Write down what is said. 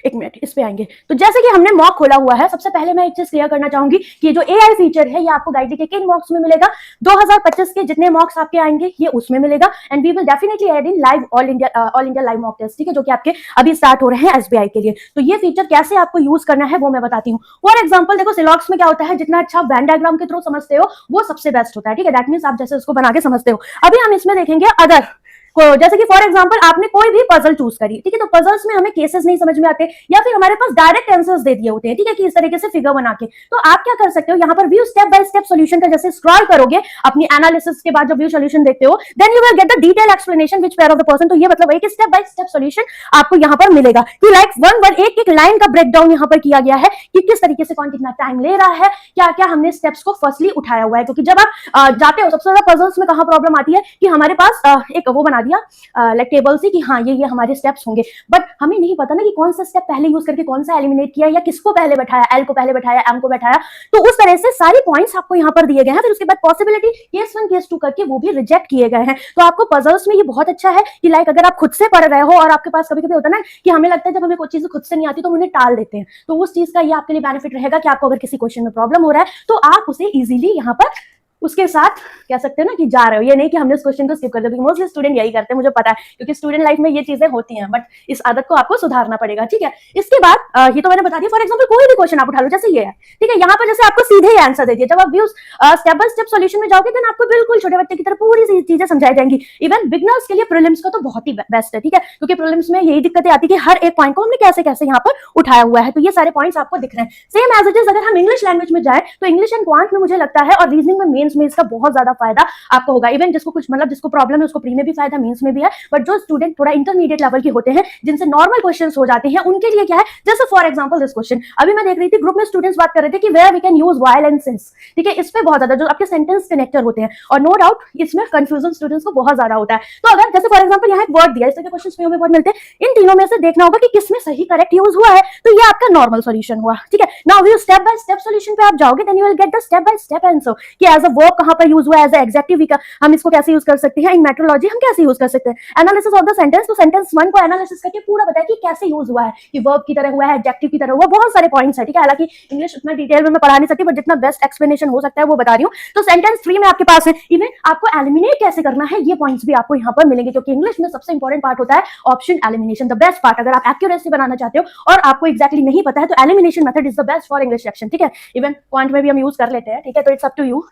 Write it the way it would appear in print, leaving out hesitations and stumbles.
एक मिनट इस पे आएंगे। तो जैसे कि हमने मॉक खोला हुआ है, सबसे पहले मैं एक चीज क्लियर करना चाहूंगी कि जो एआई फीचर है ये आपको गाइड के किन मॉक्स में मिलेगा, 2025 के जितने मॉक्स आपके आएंगे ये उसमें मिलेगा। And we will definitely add in live all India live mock test, ठीक है, जो कि आपके अभी स्टार्ट हो रहे हैं एसबीआई के लिए। तो ये फीचर कैसे आपको यूज करना है वो मैं बताती हूँ। फॉर एग्जाम्पल देखो, सिलॉक्स में क्या होता है, जितना अच्छा वेन डायग्राम के थ्रू समझते हो वो सबसे बेस्ट होता है, ठीक है, दैट मीन्स आप जैसे उसको बना के समझते हो। अभी हम इसमें देखेंगे अदर को, जैसे कि फॉर एग्जांपल आपने कोई भी पजल चूज करी, ठीक है, तो पजल्स में हमें केसेस नहीं समझ में आते या फिर हमारे पास डायरेक्ट आंसर्स दे दिए होते हैं, ठीक है, कि इस तरीके से फिगर बना के। तो आप क्या कर सकते हो, यहाँ पर view step by step solution का जैसे स्क्रॉल करोगे अपनी एनालिसिस के बाद जब व्यू सॉल्यूशन देखते हो, then you will get the detail explanation which pair of the person. तो ये मतलब एक स्टेप बाय स्टेप सॉल्यूशन आपको यहाँ पर मिलेगा कि लाइक वन वन एक एक लाइन का ब्रेकडाउन यहाँ पर किया गया है कि किस तरीके से कौन कितना टाइम ले रहा है, क्या क्या हमने स्टेप्स को फर्स्टली उठाया हुआ है। क्योंकि जब आप जाते हो, सबसे ज्यादा पजल्स में कहाँ प्रॉब्लम आती है कि हमारे पास एक वो बना दिया टेबल से कि हाँ ये हमारे स्टेप्स होंगे, बट हमें नहीं पता ना कि कौन सा स्टेप पहले यूज करके कौन सा एलिमिनेट किया या किसको पहले बैठाया, एल को पहले बैठाया, एम को बैठाया। तो उस तरह से सारी पॉइंट्स आपको यहाँ पर दिए गए हैं। फिर उसके बाद पॉसिबिलिटी केस 1 केस 2 करके वो भी रिजेक्ट किए गए हैं। तो आपको पजल्स में ये बहुत अच्छा है कि लाइक अगर आप खुद से पढ़ रहे हो और आपके पास कभी कभी होता है ना कि हमें लगता है जब हमें कोई चीज खुद से नहीं आती तो हम उन्हें टाल देते हैं, तो उस चीज का ये आपके लिए बेनिफिट रहेगा कि आपको अगर किसी क्वेश्चन में प्रॉब्लम हो रहा है तो आप उसे इजीली यहाँ पर उसके साथ कह सकते हैं ना कि जा रहे हो। ये नहीं कि हमने उस क्वेश्चन को स्किप कर दिया, मोस्टली स्टूडेंट यही करते हैं, मुझे पता है, क्योंकि स्टूडेंट लाइफ में ये चीजें होती हैं, बट इस आदत को आपको सुधारना पड़ेगा, ठीक है। इसके बाद ये तो मैंने बता दिया। फॉर एग्जांपल कोई भी क्वेश्चन आप उठा लो, जैसे ये है, ठीक है, यहाँ पर जैसे आपको सीधे ही आंसर दे दिया। जब आप views step by step solution में जाओगे देन आपको बिल्कुल छोटे बच्चे की तरह पूरी सी चीजें समझाई जाएंगी। इवन बिगनर्स के लिए प्रीलिम्स का तो बहुत ही बेस्ट है, ठीक है, क्योंकि प्रीलिम्स में यही दिक्कतें आती है कि हर एक पॉइंट को हमने कैसे कैसे यहाँ पर उठाया हुआ है। तो ये सारे पॉइंट्स आपको दिख रहे हैं। सेम एज इट इज अगर हम इंग्लिश लैंग्वेज में जाए तो इंग्लिश एंड क्वांट में मुझे लगता है और रीजनिंग में, मेंस में इसका बहुत ज्यादा फायदा आपको होगा। इवन जिसको कुछ मतलब जिसको प्रॉब्लम है उसको प्री में भी फायदा, मेंस में भी है, बट जो स्टूडेंट थोड़ा इंटरमीडिएट लेवल के होते हैं जिनसे नॉर्मल क्वेश्चंस हो जाते हैं उनके लिए क्या है, जैसे फॉर एग्जांपल दिस क्वेश्चन अभी मैं देख रही थी ग्रुप में स्टूडेंट्स बात कर रहे थे कि where we can use while and since, ठीक है, इस पे बहुत ज्यादा जो आपके सेंटेंस कनेक्टर होते हैं और नो डाउट इसमें कंफ्यूजन स्टूडेंट्स को बहुत ज्यादा होता है। तो अगर जैसे फॉर एग्जांपल यहाँ एक वर्ड दिया, इस तरह के क्वेश्चंस में हमें बहुत मिलते हैं, इन तीनों में से देखना होगा कि किसमें सही करेक्ट यूज हुआ है, तो ये आपका नॉर्मल सॉल्यूशन हुआ, ठीक है। Now view step by step solution पे आप जाओगे then you will get the step by step answer कि एज अ वर्ब कहां पर यूज हुआ है, एज अ एडजेक्टिव हम इसको कैसे यूज कर सकते हैं, इन मेट्रोलॉजी हम कैसे यूज कर सकते हैं, एनालिसिस ऑफ द सेंटेंस, तो सेंटेंस 1 को एनालिसिस करके पूरा बताया कि कैसे यूज हुआ है, कि वर्ब की तरह हुआ है, एडजेक्टिव की तरह हुआ, बहुत सारे पॉइंट्स है, ठीक है। हालांकि इंग्लिश उतना डिटेल में मैं पढ़ा नहीं सकती, बट जितना बेस्ट एक्सप्लेनेशन हो सकता है वो बता रही हूँ। तो सेंटेंस 3 में आपके पास है इवन आपको एलिमिनेट कैसे करना है, ये पॉइंट्स भी आपको यहाँ पर मिलेंगे, क्योंकि इंग्लिश में सबसे इंपॉर्टेंट पार्ट होता है option elimination, the best part. अगर आप एक्यूरेसी बनाना चाहते हो और आपको एक्जैक्टली नहीं पता है तो elimination method is the best for English section, ठीक है। इवन पॉइंट में भी हम यूज कर लेते हैं, ठीक है, तो इट्स अप टू यू।